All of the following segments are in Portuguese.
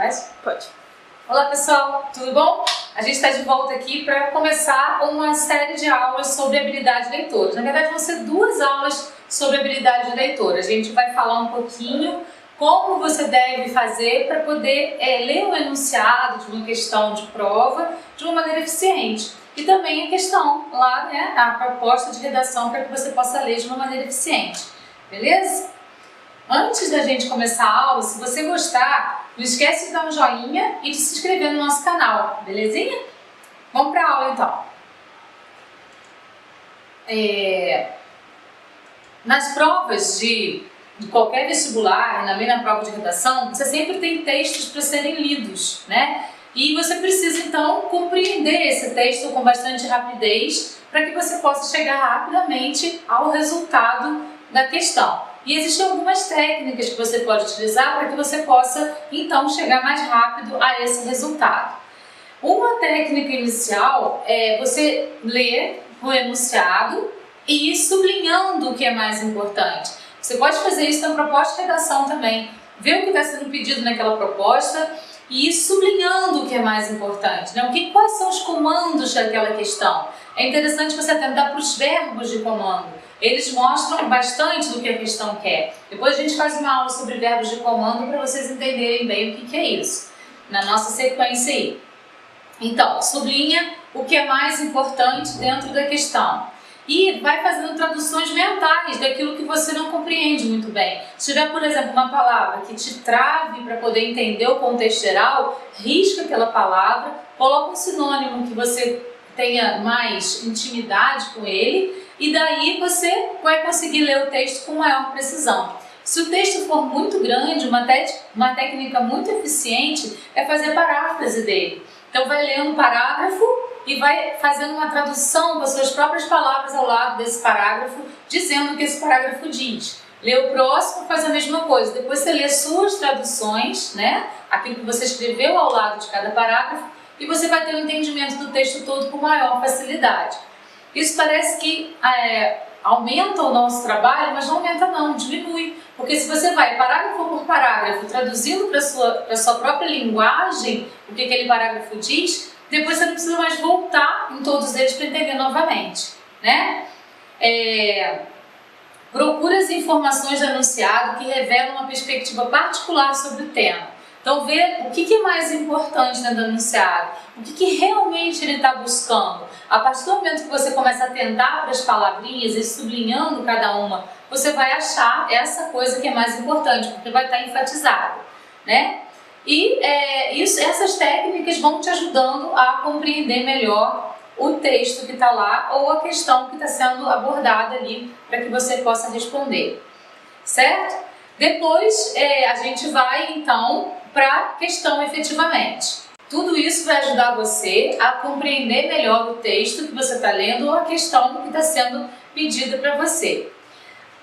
Faz? Pode. Olá pessoal, tudo bom? A gente está de volta aqui para começar uma série de aulas sobre habilidade de leitura. Na verdade vão ser 2 aulas sobre habilidade de leitura. A gente vai falar um pouquinho como você deve fazer para poder ler o enunciado de uma questão de prova de uma maneira eficiente. E também a questão lá, né, a proposta de redação para que você possa ler de uma maneira eficiente. Beleza? Antes da gente começar a aula, se você gostar, não esquece de dar um joinha e de se inscrever no nosso canal, belezinha? Vamos para a aula então. Nas provas de qualquer vestibular, também na prova de redação, você sempre tem textos para serem lidos, né? E você precisa então compreender esse texto com bastante rapidez para que você possa chegar rapidamente ao resultado da questão. E existem algumas técnicas que você pode utilizar para que você possa então chegar mais rápido a esse resultado. Uma técnica inicial é você ler o enunciado e ir sublinhando o que é mais importante. Você pode fazer isso na proposta de redação também, ver o que está sendo pedido naquela proposta e ir sublinhando o que é mais importante, né? Quais são os comandos daquela questão? É interessante você atentar para os verbos de comando. Eles mostram bastante do que a questão quer. Depois a gente faz uma aula sobre verbos de comando para vocês entenderem bem o que é isso, na nossa sequência aí. Então, sublinha o que é mais importante dentro da questão. E vai fazendo traduções mentais daquilo que você não compreende muito bem. Se tiver, por exemplo, uma palavra que te trave para poder entender o contexto geral, risca aquela palavra, coloca um sinônimo que você tenha mais intimidade com ele e daí você vai conseguir ler o texto com maior precisão. Se o texto for muito grande, uma técnica muito eficiente é fazer paráfrase dele. Então vai lendo um parágrafo e vai fazendo uma tradução com as suas próprias palavras ao lado desse parágrafo, dizendo o que esse parágrafo diz. Lê o próximo, faz a mesma coisa. Depois você lê suas traduções, né? Aquilo que você escreveu ao lado de cada parágrafo, e você vai ter um entendimento do texto todo com maior facilidade. Isso parece que aumenta o nosso trabalho, mas não aumenta não, diminui. Porque se você vai parágrafo por parágrafo, traduzindo para a sua própria linguagem o que aquele parágrafo diz, depois você não precisa mais voltar em todos eles para entender novamente, né? Procura as informações do enunciado que revelam uma perspectiva particular sobre o tema. Então, vê o que é mais importante dentro do enunciado, o que realmente ele está buscando. A partir do momento que você começa a atentar para as palavrinhas e sublinhando cada uma, você vai achar essa coisa que é mais importante, porque vai estar enfatizado, né? E essas técnicas vão te ajudando a compreender melhor o texto que está lá ou a questão que está sendo abordada ali para que você possa responder, certo? Depois a gente vai então para a questão efetivamente. Tudo isso vai ajudar você a compreender melhor o texto que você está lendo ou a questão que está sendo pedida para você.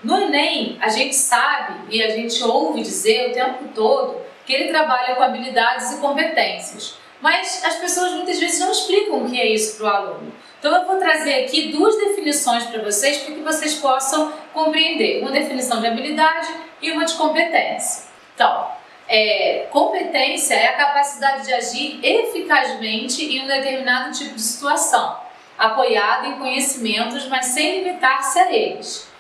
No Enem, a gente sabe e a gente ouve dizer o tempo todo que ele trabalha com habilidades e competências, mas as pessoas muitas vezes não explicam o que é isso para o aluno. Então eu vou trazer aqui 2 definições para vocês para que vocês possam compreender. Uma definição de habilidade e uma de competência. Então, competência é a capacidade de agir eficazmente em um determinado tipo de situação, apoiada em conhecimentos, mas sem limitar-se a eles.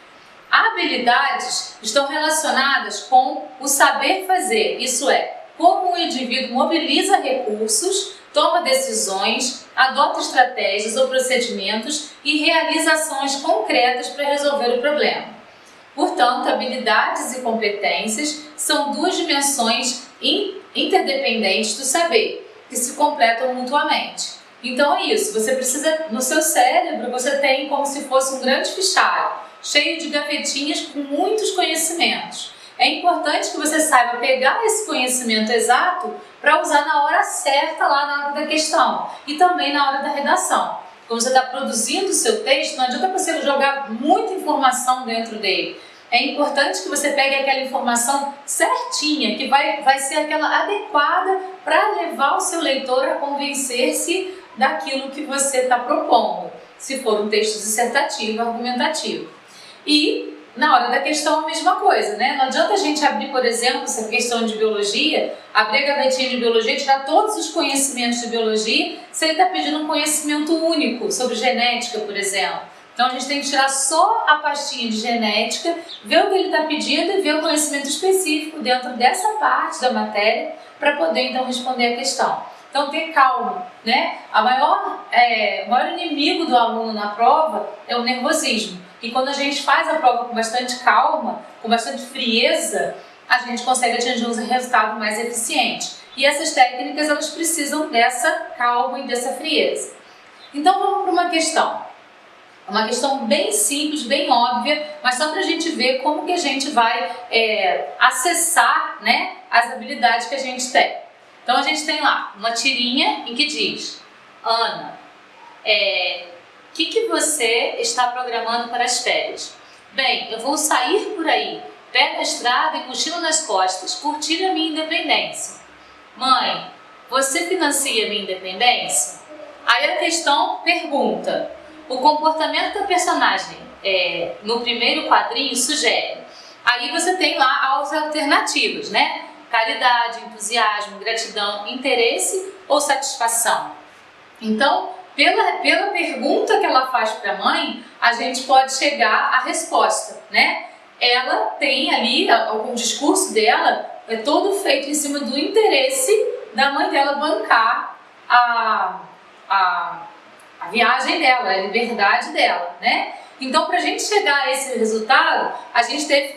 Habilidades estão relacionadas com o saber fazer, isso é, como o indivíduo mobiliza recursos, toma decisões, adota estratégias ou procedimentos e realiza ações concretas para resolver o problema. Portanto, habilidades e competências são 2 dimensões interdependentes do saber, que se completam mutuamente. Então é isso, você precisa, no seu cérebro, você tem como se fosse um grande fichário, cheio de gavetinhas com muitos conhecimentos. É importante que você saiba pegar esse conhecimento exato para usar na hora certa lá na hora da questão e também na hora da redação. Quando você está produzindo o seu texto, não adianta você jogar muita informação dentro dele. É importante que você pegue aquela informação certinha, que vai ser aquela adequada para levar o seu leitor a convencer-se daquilo que você está propondo, se for um texto dissertativo, argumentativo. E na hora da questão a mesma coisa, né? Não adianta a gente abrir, por exemplo, essa questão de biologia, abrir a gavetinha de biologia e tirar todos os conhecimentos de biologia se ele está pedindo um conhecimento único sobre genética, por exemplo. Então a gente tem que tirar só a pastinha de genética, ver o que ele está pedindo e ver o conhecimento específico dentro dessa parte da matéria para poder então responder a questão. Então ter calma, né? O maior inimigo do aluno na prova é o nervosismo. E quando a gente faz a prova com bastante calma, com bastante frieza, a gente consegue atingir um resultado mais eficiente. E essas técnicas, elas precisam dessa calma e dessa frieza. Então vamos para uma questão. Uma questão bem simples, bem óbvia, mas só para a gente ver como que a gente vai acessar, né, as habilidades que a gente tem. Então a gente tem lá uma tirinha em que diz: Ana, o que você está programando para as férias? Bem, eu vou sair por aí, pé na estrada e mochila nas costas, curtir a minha independência. Mãe, você financia a minha independência? Aí a questão pergunta: o comportamento da personagem no primeiro quadrinho sugere. Aí você tem lá as alternativas, né? Caridade, entusiasmo, gratidão, interesse ou satisfação. Então, pela pergunta que ela faz para a mãe, a gente pode chegar à resposta, né? Ela tem ali, o discurso dela é todo feito em cima do interesse da mãe dela bancar a viagem dela, a liberdade dela, né? Então, para a gente chegar a esse resultado, a gente teve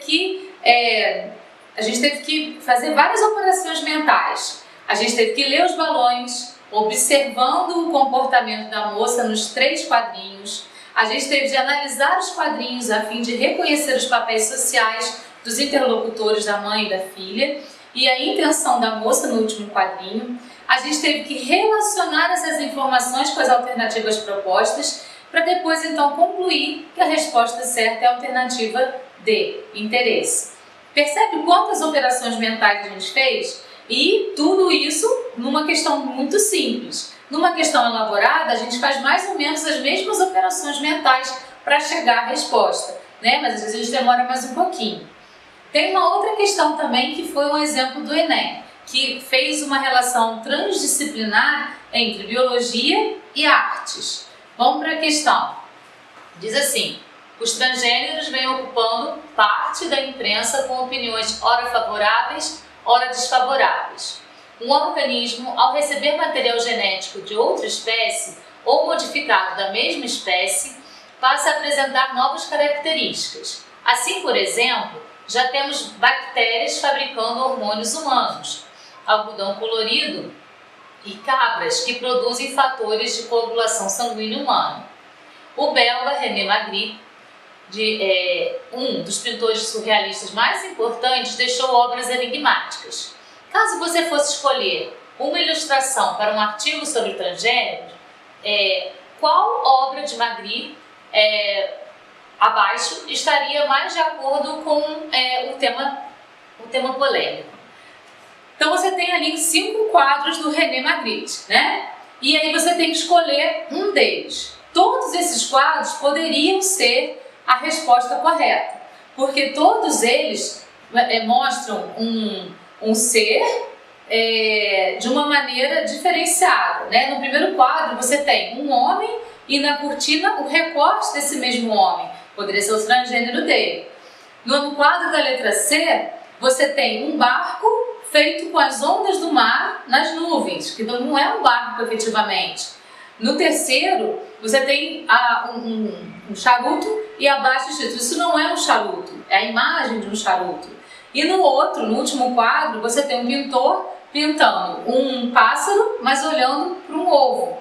que fazer várias operações mentais. A gente teve que ler os balões, observando o comportamento da moça nos 3 quadrinhos. A gente teve de analisar os quadrinhos a fim de reconhecer os papéis sociais dos interlocutores da mãe e da filha e a intenção da moça no último quadrinho. A gente teve que relacionar essas informações com as alternativas propostas para depois então concluir que a resposta certa é a alternativa D, interesse. Percebe quantas operações mentais a gente fez? E tudo isso numa questão muito simples. Numa questão elaborada, a gente faz mais ou menos as mesmas operações mentais para chegar à resposta, né? Mas às vezes a gente demora mais um pouquinho. Tem uma outra questão também que foi um exemplo do Enem, que fez uma relação transdisciplinar entre biologia e artes. Vamos para a questão. Diz assim: os transgêneros vêm ocupando parte da imprensa com opiniões ora favoráveis, ora desfavoráveis. Um organismo, ao receber material genético de outra espécie ou modificado da mesma espécie, passa a apresentar novas características. Assim, por exemplo, já temos bactérias fabricando hormônios humanos, algodão colorido e cabras que produzem fatores de coagulação sanguínea humana. O belga René Magritte, um dos pintores surrealistas mais importantes, deixou obras enigmáticas. Caso você fosse escolher uma ilustração para um artigo sobre transgêneros, qual obra de Magritte abaixo estaria mais de acordo com o tema polêmico? Então você tem ali 5 quadros do René Magritte, né? E aí você tem que escolher um deles. Todos esses quadros poderiam ser a resposta correta, porque todos eles mostram um ser de uma maneira diferenciada, né? No primeiro quadro você tem um homem e na cortina o recorte desse mesmo homem, poderia ser o transgênero dele. No quadro da letra C você tem um barco feito com as ondas do mar nas nuvens, que não é um barco efetivamente. No terceiro você tem um charuto e abaixo escrito: isso não é um charuto, é a imagem de um charuto. E no último quadro, você tem um pintor pintando um pássaro, mas olhando para um ovo.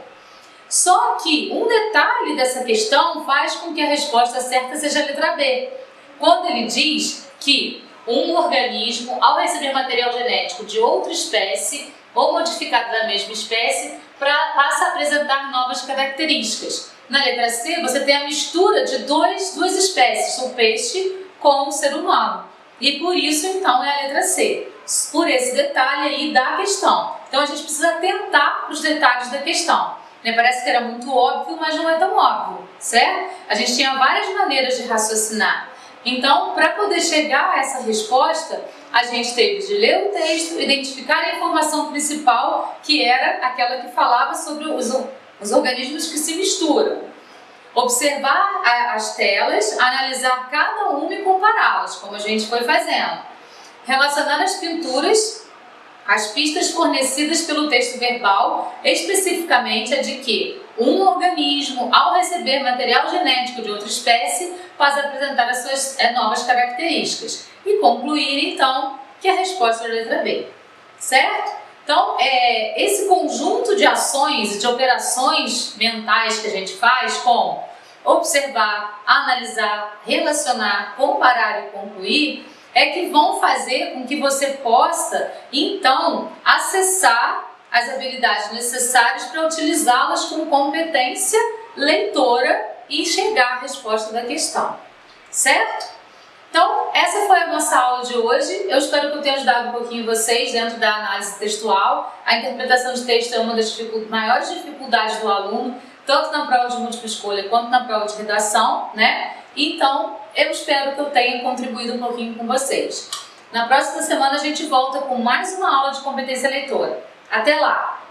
Só que um detalhe dessa questão faz com que a resposta certa seja a letra B. Quando ele diz que um organismo, ao receber material genético de outra espécie ou modificado da mesma espécie, passa a apresentar novas características. Na letra C, você tem a mistura de duas espécies, o peixe com o ser humano. E por isso, então, é a letra C. Por esse detalhe aí da questão. Então, a gente precisa atentar para os detalhes da questão. Parece que era muito óbvio, mas não é tão óbvio, certo? A gente tinha várias maneiras de raciocinar. Então, para poder chegar a essa resposta, a gente teve de ler o texto, identificar a informação principal, que era aquela que falava sobre os organismos que se misturam. Observar as telas, analisar cada uma e compará-las, como a gente foi fazendo. Relacionar as pinturas, as pistas fornecidas pelo texto verbal, especificamente a de que um organismo, ao receber material genético de outra espécie, passa a apresentar as suas novas características. E concluir, então, que a resposta é a letra B. Certo? Então, esse conjunto de ações e de operações mentais que a gente faz, como observar, analisar, relacionar, comparar e concluir, é que vão fazer com que você possa, então, acessar as habilidades necessárias para utilizá-las com competência leitora e chegar à resposta da questão. Certo? Então, essa foi a nossa aula de hoje. Eu espero que eu tenha ajudado um pouquinho vocês dentro da análise textual. A interpretação de texto é uma das maiores dificuldades do aluno, tanto na prova de múltipla escolha quanto na prova de redação, né? Então, eu espero que eu tenha contribuído um pouquinho com vocês. Na próxima semana a gente volta com mais uma aula de competência leitora. Até lá!